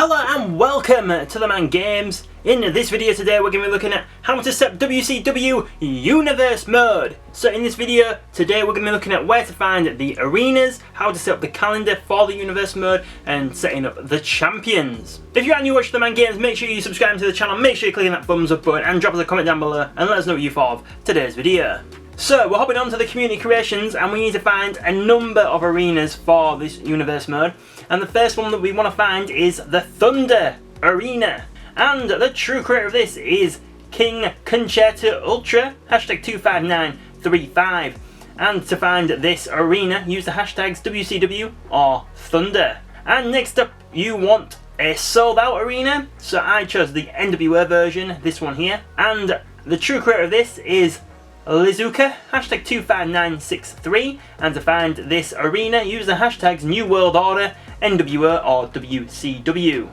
Hello and welcome to TheMan Games. In this video today we're going to be looking at how to set up WCW Universe mode. So in this video today we're going to be looking at where to find the arenas, how to set up the calendar for the Universe mode, and setting up the champions. If you are new to TheMan Games, make sure you subscribe to the channel, make sure you click that thumbs up button and drop us a comment down below and let us know what you thought of today's video. So we're hopping on to the community creations and we need to find a number of arenas for this Universe mode. And the first one that we want to find is the Thunder Arena. And the true creator of this is King Concerto Ultra, hashtag 25935. And to find this arena, use the hashtags WCW or Thunder. And next up, you want a sold out arena. So I chose the NWA version, this one here. And the true creator of this is Lizuka, hashtag 25963, and to find this arena, use the hashtags New World Order, NWA or WCW.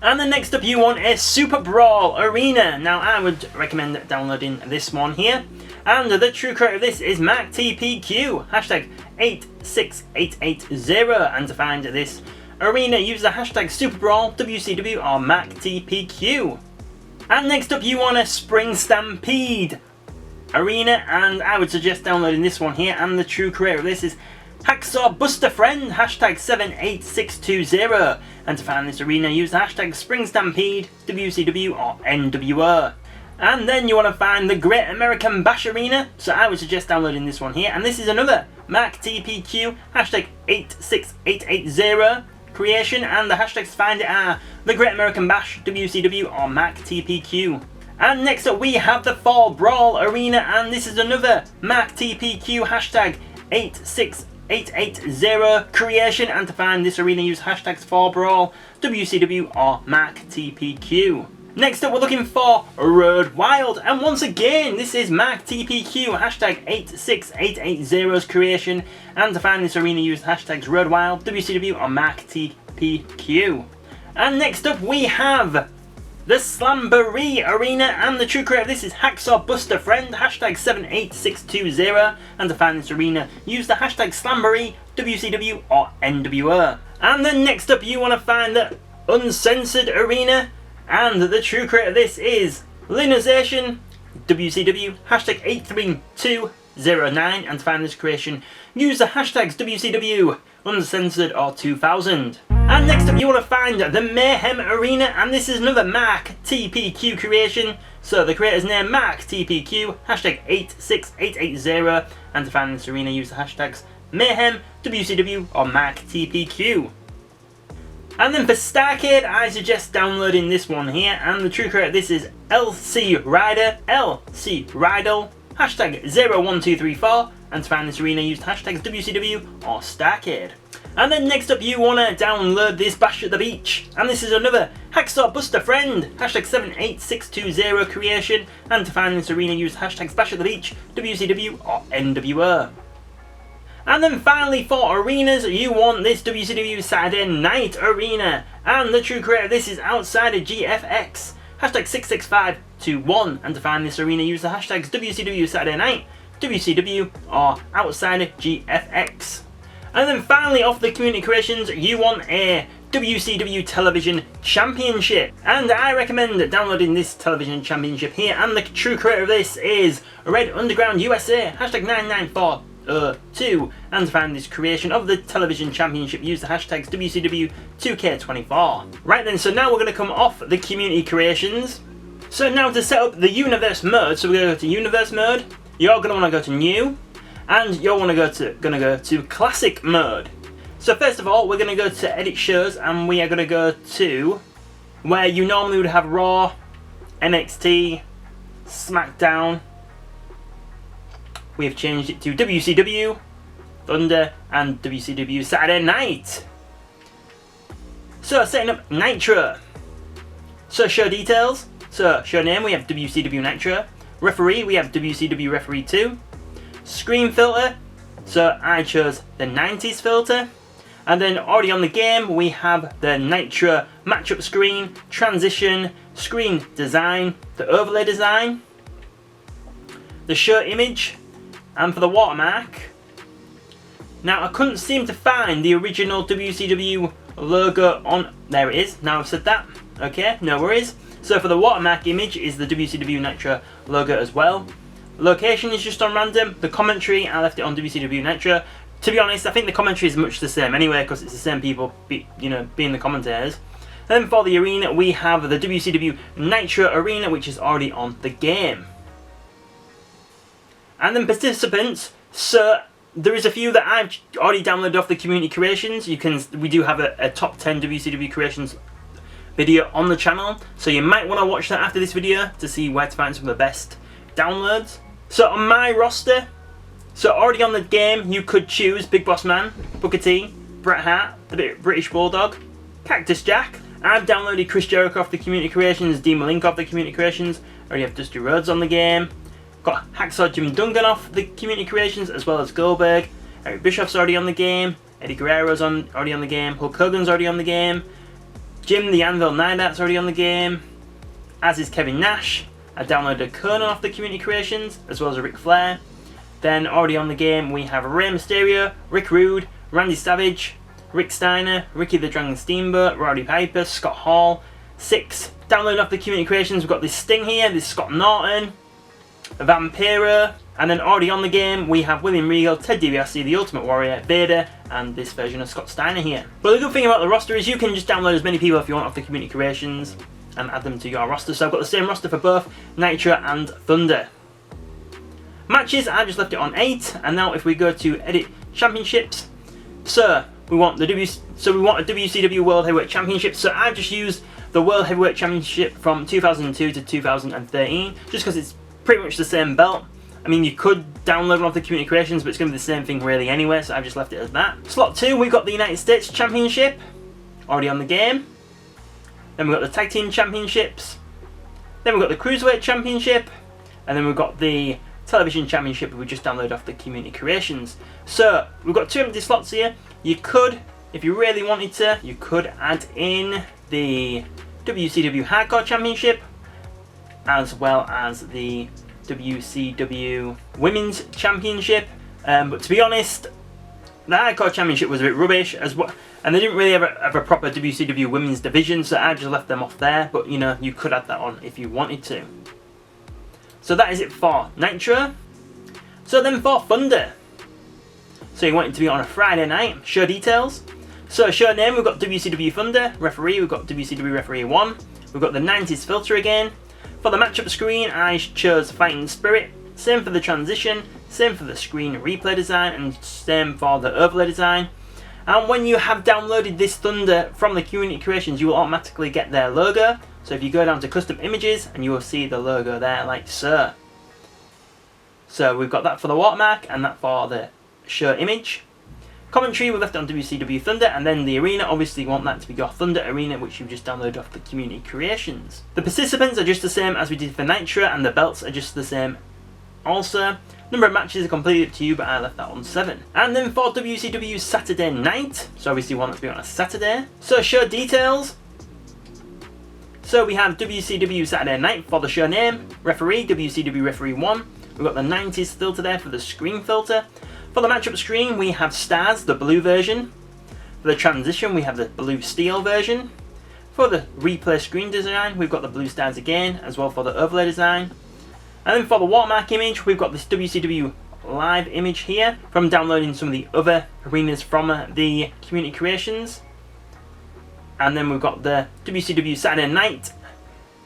And then next up you want a Super Brawl arena. Now I would recommend downloading this one here. And the true creator of this is MacTPQ, hashtag 86880, and to find this arena, use the hashtag Super Brawl, WCW or MacTPQ. And next up you want a Spring Stampede arena, and I would suggest downloading this one here, and the true creator of this is Hacksaw Buster Friend, hashtag 78620, and to find this arena use the hashtag Spring Stampede, WCW or NWO. And then you want to find the Great American Bash arena, so I would suggest downloading this one here, and this is another MacTPQ, hashtag 86880 creation, and the hashtags to find it are the Great American Bash, WCW or MacTPQ. And next up we have the Fall Brawl arena, and this is another MacTPQ, hashtag 86880 creation, and to find this arena use hashtags Fall Brawl, WCW or MacTPQ. Next up we're looking for Road Wild, and once again this is MacTPQ, hashtag 86880's creation, and to find this arena use hashtags Road Wild, WCW or MacTPQ. And next up we have the Slamboree arena, and the true creator of this is Hacksaw Buster Friend, hashtag 78620, and to find this arena use the hashtag Slamboree, WCW or NWO. And then next up you want to find the Uncensored arena, and the true creator of this is Linization, WCW, hashtag 83209, and to find this creation use the hashtags WCW, Uncensored or 2000. And next up you want to find the Mayhem arena, and this is another MacTPQ creation, so the creator's name MacTPQ, hashtag 86880, and to find this arena use the hashtags Mayhem, WCW or MacTPQ. And then for Starcade I suggest downloading this one here, and the true creator of this is LC Rider, hashtag 01234, and to find this arena use the hashtags WCW or Starcade. And then next up you want to download this Bash at the Beach, and this is another Hacksaw Buster Friend, hashtag 78620 creation, and to find this arena use hashtags Bash at the Beach, WCW or NWO. And then finally for arenas you want this WCW Saturday Night arena, and the true creator of this is Outsider GFX, hashtag 66521, and to find this arena use the hashtags WCW Saturday Night, WCW or Outsider GFX. And then finally off the community creations you want a WCW Television Championship, and I recommend downloading this Television Championship here, and the true creator of this is Red Underground USA, hashtag 99402, and to find this creation of the Television Championship use the hashtags WCW 2K24. Right then, so now we're going to come off the community creations. So now to set up the Universe mode, so we're going to go to Universe mode, you're going to want to go to New, and you'll want to go to Classic mode. So first of all, we're going to go to Edit Shows, and we are going to go to where you normally would have Raw, NXT, SmackDown. We have changed it to WCW, Thunder, and WCW Saturday Night. So setting up Nitro. So show details. So show name, we have WCW Nitro. Referee, we have WCW Referee 2. Screen filter, so I chose the 90s filter. And then already on the game we have the Nitro matchup screen, transition, screen design, the overlay design, the show image, and for the watermark. Now I couldn't seem to find the original WCW logo on. There it is. Now I've said that. Okay, no worries. So for the watermark image is the WCW Nitro logo as well. Location is just on random. The commentary, I left it on WCW Nitro. To be honest, I think the commentary is much the same anyway, because it's the same people, being the commentators. Then for the arena, we have the WCW Nitro Arena, which is already on the game. And then participants, so there is a few that I've already downloaded off the community creations. We do have a top 10 WCW creations video on the channel, so you might want to watch that after this video to see where to find some of the best downloads. So on my roster, so already on the game, you could choose Big Boss Man, Booker T, Bret Hart, the British Bulldog, Cactus Jack. I've downloaded Chris Jericho off the community creations, Dean Malenko off the community creations. I already have Dusty Rhodes on the game. Got Hacksaw Jim Duggan off the community creations, as well as Goldberg. Eric Bischoff's already on the game. Eddie Guerrero's already on the game. Hulk Hogan's already on the game. Jim the Anvil Neidhart's already on the game. As is Kevin Nash. I downloaded Conan off the community creations, as well as Ric Flair. Then already on the game we have Rey Mysterio, Rick Rude, Randy Savage, Rick Steiner, Ricky the Dragon Steamboat, Roddy Piper, Scott Hall. 6. Downloaded off the community creations, we've got this Sting here, this Scott Norton, Vampiro, and then already on the game we have William Regal, Ted DiBiase, The Ultimate Warrior, Vader, and this version of Scott Steiner here. But the good thing about the roster is you can just download as many people if you want off the community creations and add them to your roster. So I've got the same roster for both Nitro and Thunder. Matches, I just left it on 8, and now if we go to edit championships, so we want a WCW World Heavyweight Championship. So I've just used the World Heavyweight Championship from 2002 to 2013, just because it's pretty much the same belt. I mean, you could download one off the community creations, but it's going to be the same thing really anyway, so I've just left it as that. Slot 2, we've got the United States Championship, already on the game. Then we've got the Tag Team Championships. Then we've got the Cruiserweight Championship. And then we've got the Television Championship we just downloaded off the community creations. So, we've got 2 empty slots here. You could, if you really wanted to, you could add in the WCW Hardcore Championship, as well as the WCW Women's Championship. But to be honest, the Hardcore Championship was a bit rubbish as well, and they didn't really have a proper WCW Women's division, so I just left them off there. But you could add that on if you wanted to. So that is it for Nitro. So then for Thunder. So you want it to be on a Friday night. Show details. So show name, we've got WCW Thunder. Referee, we've got WCW Referee 1. We've got the 90s filter again. For the matchup screen, I chose Fighting Spirit. Same for the transition, same for the screen replay design, and same for the overlay design. And when you have downloaded this Thunder from the community creations, you will automatically get their logo. So if you go down to custom images, and you will see the logo there like so. So we've got that for the watermark, and that for the show image. Commentary, we left it on WCW Thunder, and then the arena, obviously you want that to be your Thunder arena, which you've just downloaded off the community creations. The participants are just the same as we did for Nitro, and the belts are just the same also. Number of matches are completely up to you, but I left that on 7. And then for WCW Saturday Night, so obviously you want it to be on a Saturday. So show details. So we have WCW Saturday Night for the show name, referee, WCW Referee 1. We've got the 90s filter there for the screen filter. For the matchup screen, we have Stars, the blue version. For the transition, we have the blue steel version. For the replay screen design, we've got the blue stars again, as well for the overlay design. And then for the watermark image, we've got this WCW live image here from downloading some of the other arenas from the community creations. And then we've got the WCW Saturday Night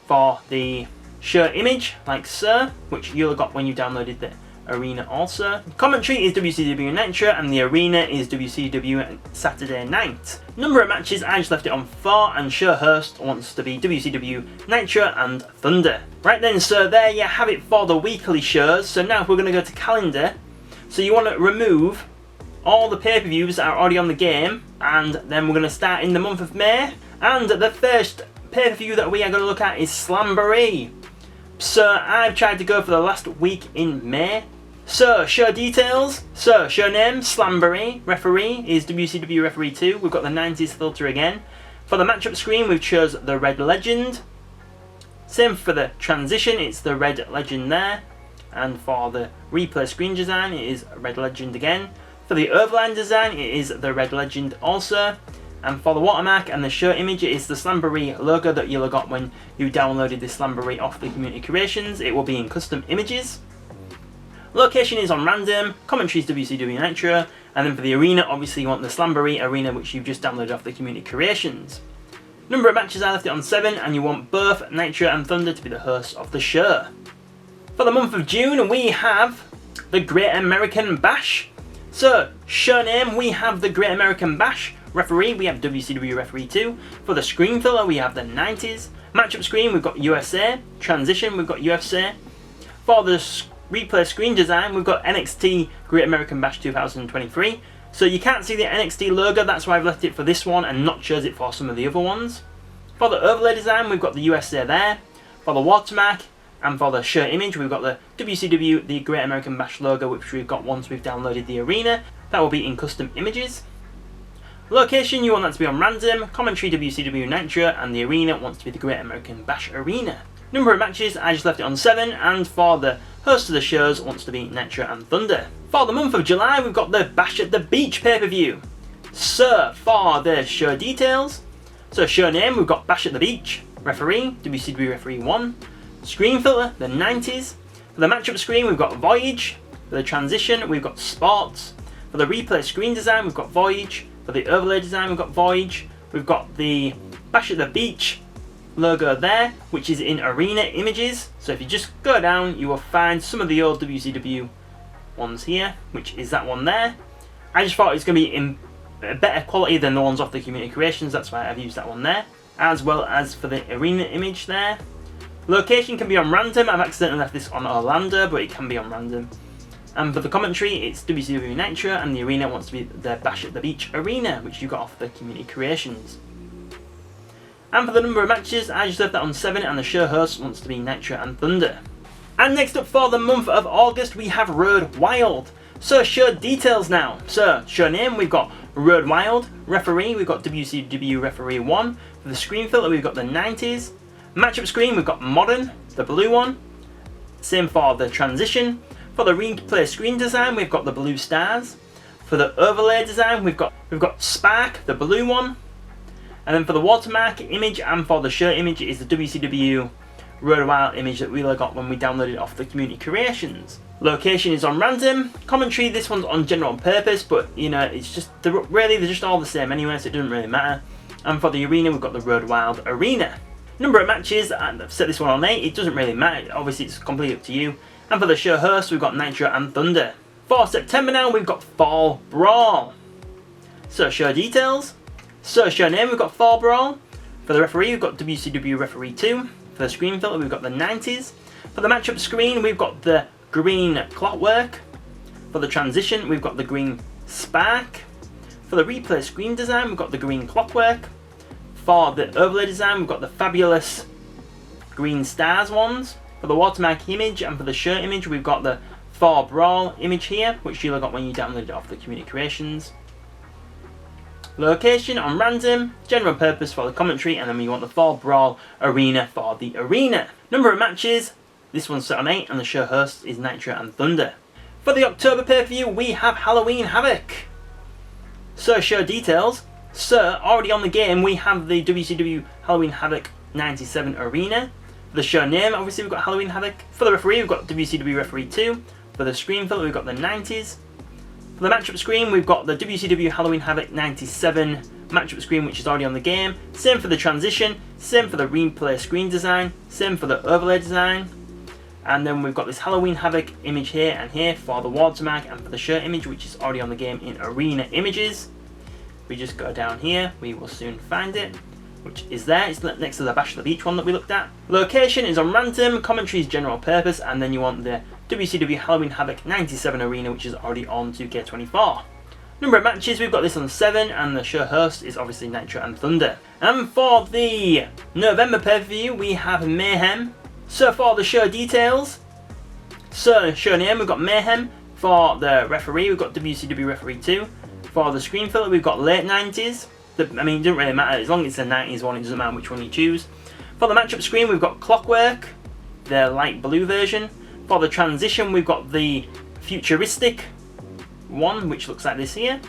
for the show image, like so, which you'll got when you downloaded the arena also. Commentary is WCW Nitro, and the arena is WCW Saturday Night. Number of matches, I just left it on 4, and show host wants to be WCW Nitro and Thunder. Right then, so there you have it for the weekly shows. So now if we're going to go to calendar, so you want to remove all the pay-per-views that are already on the game, and then we're going to start in the month of May. And the first pay-per-view that we are going to look at is Slamboree. So I've tried to go for the last week in May. So show details. So show name, Slamboree. Referee is WCW Referee 2. We've got the 90s filter again. For the matchup screen, we've chose the Red Legend. Same for the transition, it's the Red Legend there. And for the replay screen design, it is Red Legend again. For the overline design, it is the Red Legend also. And for the watermark and the shirt image, it is the Slamboree logo that you'll have got when you downloaded this Slamboree off the community creations. It will be in custom images. Location is on random, commentary is WCW Nitro, and then for the arena, obviously you want the Slamboree arena, which you've just downloaded off the community creations. Number of matches, I left it on 7, and you want both Nitro and Thunder to be the hosts of the show. For the month of June, we have the Great American Bash. So, show name, we have the Great American Bash. Referee, we have WCW Referee 2. For the screen filler, we have the 90s. Matchup screen, we've got USA. Transition, we've got UFC. For the replay screen design, we've got NXT Great American Bash 2023. So you can't see the NXT logo, that's why I've left it for this one and not chose it for some of the other ones. For the overlay design, we've got the USA there. For the watermark and for the shirt image, we've got the WCW, the Great American Bash logo, which we've got once we've downloaded the arena. That will be in custom images. Location, you want that to be on random. Commentary, WCW Nitro, and the arena wants to be the Great American Bash arena. Number of matches, I just left it on 7, and for the host of the shows wants to be Nitro and Thunder. For the month of July, we've got the Bash at the Beach pay-per-view. So, for the show details, so show name, we've got Bash at the Beach. Referee, WCW Referee 1. Screen filter, the 90s. For the matchup screen, we've got Voyage. For the transition, we've got Sports. For the replay screen design, we've got Voyage. For the overlay design, we've got Voyage. We've got the Bash at the Beach logo there, which is in arena images. So if you just go down, you will find some of the old WCW ones here, which is that one there. I just thought it was going to be in a better quality than the ones off the community creations, that's why I've used that one there. As well as for the arena image there. Location can be on random, I've accidentally left this on Orlando, but it can be on random. And for the commentary, it's WCW Nitro, and the arena wants to be the Bash at the Beach arena, which you got off the community creations. And for the number of matches, I just left that on 7, and the show host wants to be Nitro and Thunder. And next up for the month of August, we have Road Wild. So show details now. So show name, we've got Road Wild. Referee, we've got WCW Referee 1. For the screen filter, we've got the 90s. Matchup screen, we've got Modern, the blue one. Same for the transition. For the replay screen design, we've got the blue stars. For the overlay design, we've got Spark, the blue one. And then for the watermark image and for the shirt image, it is the WCW Road Wild image that we got when we downloaded it off the community creations. Location is on random. Commentary, this one's on general purpose, but you know, it's just, they're just all the same anyway, so it doesn't really matter. And for the arena, we've got the Road Wild arena. Number of matches, and I've set this one on 8, it doesn't really matter, obviously it's completely up to you. And for the show host, we've got Nitro and Thunder. For September now, we've got Fall Brawl. So show details. So show name, we've got Fall Brawl. For the referee, we've got WCW Referee 2. For the screen filter, we've got the 90s. For the matchup screen, we've got the green Clockwork. For the transition, we've got the green Spark. For the replay screen design, we've got the green Clockwork. For the overlay design, we've got the fabulous green stars ones. For the watermark image and for the shirt image, we've got the Fall Brawl image here, which you'll have got when you download it off the community creations. Location on random, general purpose for the commentary, and then we want the Fall Brawl arena for the arena. Number of matches, this one's set on 8, and the show host is Nitro and Thunder. For the October pay-per-view, we have Halloween Havoc. So show details. So already on the game, we have the WCW Halloween Havoc 97 arena. For the show name, obviously we've got Halloween Havoc. For the referee, we've got WCW Referee 2. For the screen filter, we've got the 90s. For the matchup screen, we've got the WCW Halloween Havoc 97 matchup screen, which is already on the game. Same for the transition, same for the replay screen design, same for the overlay design. And then we've got this Halloween Havoc image here and here for the watermark and for the shirt image, which is already on the game in arena images. We just go down here, we will soon find it, which is there. It's next to the Bash at the Beach one that we looked at. Location is on random, commentary is general purpose, and then you want the WCW Halloween Havoc 97 arena, which is already on 2K24. Number of matches, we've got this on 7, and the show host is obviously Nitro and Thunder. And for the November pay-per-view, we have Mayhem. So for the show details, so show name, we've got Mayhem. For the referee, we've got WCW Referee 2. For the screen filter, we've got late 90s. It doesn't really matter, as long as it's a 90s one, it doesn't matter which one you choose. For the matchup screen, we've got Clockwork, the light blue version. For the transition, we've got the futuristic one, which looks like this here.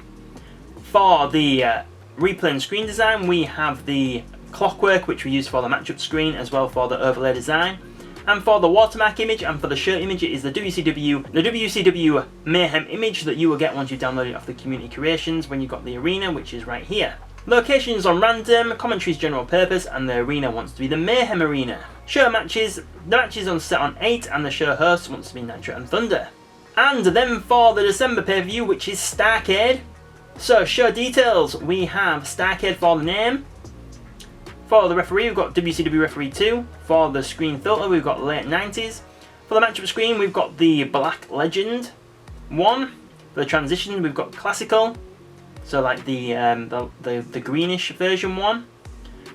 For the replay and screen design, we have the clockwork, which we use for the matchup screen, as well for the overlay design. And for the watermark image and for the shirt image, it is the WCW Mayhem image that you will get once you download it off the community creations when you got the arena, which is right here. Location is on random, commentary is general purpose, and the arena wants to be the Mayhem arena. Show matches, the match is on set on 8, and the show host wants to be Nitro and Thunder. And then for the December pay-per-view, which is Starrcade. So show details, we have Starrcade for the name. For the referee, we've got WCW Referee 2. For the screen filter, we've got late 90s. For the matchup screen, we've got the Black Legend 1. For the transition, we've got Classical. So like the greenish version 1.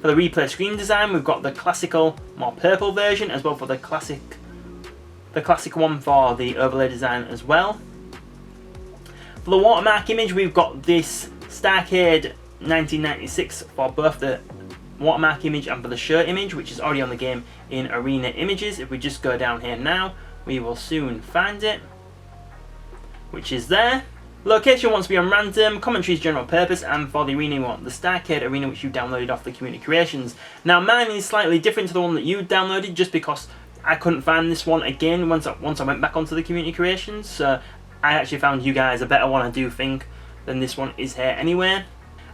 For the replay screen design, we've got the classical, more purple version, as well for the classic one for the overlay design as well. For the watermark image, we've got this Starrcade 1996 for both the watermark image and for the shirt image, which is already on the game in arena images. If we just go down here now, we will soon find it, which is there. Location wants to be on random, commentary is general purpose, and for the arena you want the Starrcade arena, which you downloaded off the community creations. Now mine is slightly different to the one that you downloaded, just because I couldn't find this one again once I went back onto the community creations. So I actually found you guys a better one, I do think, than this one is here anyway.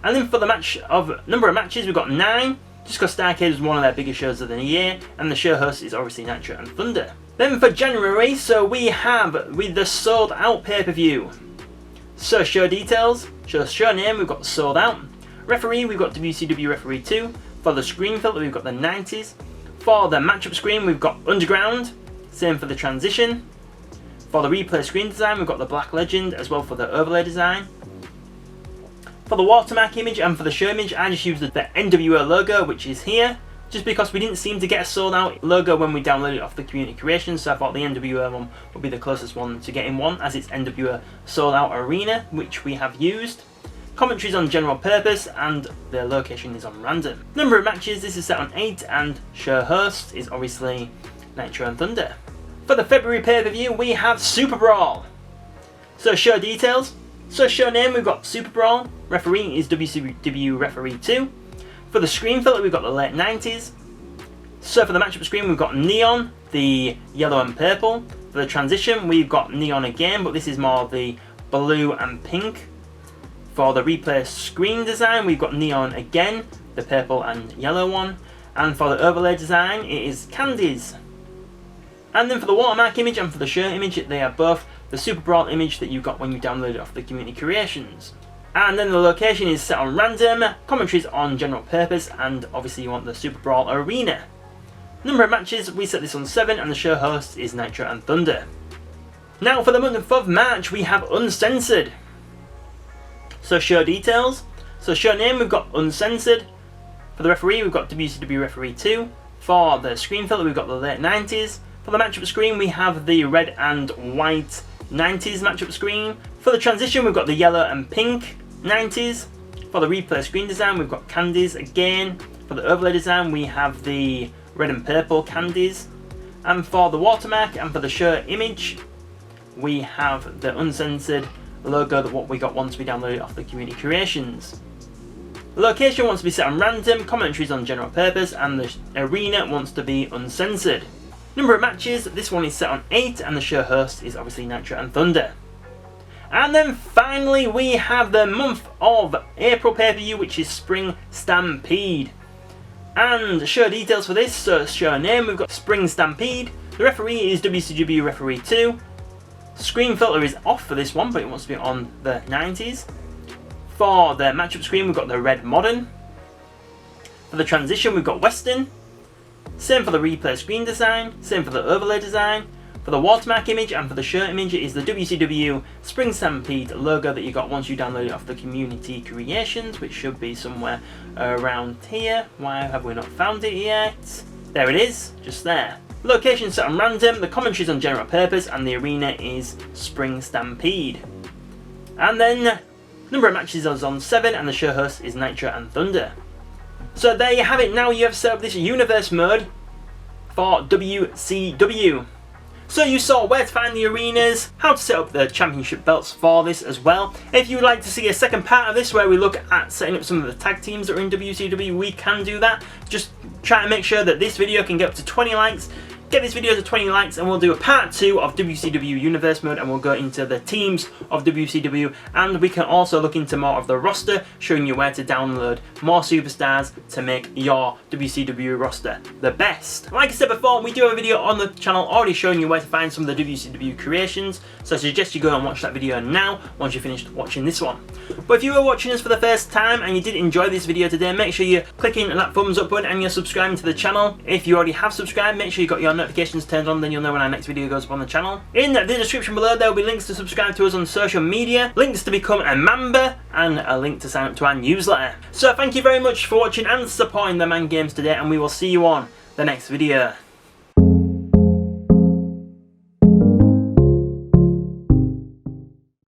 And then for the number of matches, we've got 9, just because Starrcade is one of their biggest shows of the year, and the show host is obviously Nitro and Thunder. Then for January, so we have with the sold out pay-per-view. So show details, show name, we've got sold out. Referee, we've got WCW Referee 2. For the screen filter, we've got the 90s. For the matchup screen, we've got Underground. Same for the transition. For the replay screen design, we've got the Black Legend, as well for the overlay design. For the watermark image and for the show image, I just used the NWO logo, which is here, just because we didn't seem to get a sold out logo when we downloaded it off the community creation, so I thought the NWO one would be the closest one to getting one, as it's NWO sold out arena, which we have used. Commentary is on general purpose, and the location is on random. Number of matches, this is set on 8, and show host is obviously Nitro and Thunder. For the February pay-per-view, we have Super Brawl. So show details. So show name, we've got Super Brawl. Referee is WCW Referee 2. For the screen filter, we've got the late 90s. So for the matchup screen, we've got Neon, the yellow and purple. For the transition, we've got Neon again, but this is more the blue and pink. For the replay screen design, we've got Neon again, the purple and yellow one. And for the overlay design, it is Candies. And then for the watermark image and for the shirt image, they are both the Super Brawl image that you got when you downloaded it off the community creations. And then the location is set on random, commentary is on general purpose, and obviously you want the Super Brawl arena. Number of matches, we set this on 7, and the show host is Nitro and Thunder. Now for the month of March, we have Uncensored. So show details. So show name, we've got Uncensored. For the referee, we've got WCW Referee 2. For the screen filter, we've got the late 90s. For the matchup screen, we have the red and white 90s matchup screen. For the transition, we've got the yellow and pink 90s. For the replay screen design, we've got Candies again. For the overlay design, we have the red and purple Candies. And for the watermark and for the show image, we have the Uncensored logo that what we got once we downloaded it off the community creations. The location wants to be set on random, commentary is on general purpose, and the arena wants to be uncensored. Number of matches, this one is set on 8, and the show host is obviously Nitro and Thunder. And then finally we have the month of April pay-per-view, which is Spring Stampede. And show details for this, so show name, we've got Spring Stampede. The referee is WCW Referee 2. Screen filter is off for this one, but it wants to be on the 90s. For the matchup screen, we've got the red modern. For the transition, we've got Western. Same for the replay screen design, same for the overlay design. For the watermark image and for the shirt image, it is the WCW Spring Stampede logo that you got once you download it off the community creations, which should be somewhere around here. Why have we not found it yet? There it is, just there. Location set on random, the commentary is on general purpose, and the arena is Spring Stampede. And then, number of matches is on 7, and the show host is Nitro and Thunder. So there you have it, now you have set up this universe mode for WCW. So you saw where to find the arenas, how to set up the championship belts for this as well. If you would like to see a second part of this where we look at setting up some of the tag teams that are in WCW, we can do that. Just try to make sure that this video can get up to 20 likes. Get this video to 20 likes and we'll do a part 2 of WCW Universe mode, and we'll go into the teams of WCW, and we can also look into more of the roster, showing you where to download more superstars to make your WCW roster the best. Like I said before, we do have a video on the channel already showing you where to find some of the WCW creations, so I suggest you go and watch that video now once you've finished watching this one. But if you were watching this for the first time and you did enjoy this video today, make sure you're clicking that thumbs up button and you're subscribing to the channel. If you already have subscribed, make sure you got your notifications turned on, then you'll know when our next video goes up on the channel. In the description below there will be links to subscribe to us on social media, links to become a member, and a link to sign up to our newsletter. So thank you very much for watching and supporting the Man Games today, and we will see you on the next video.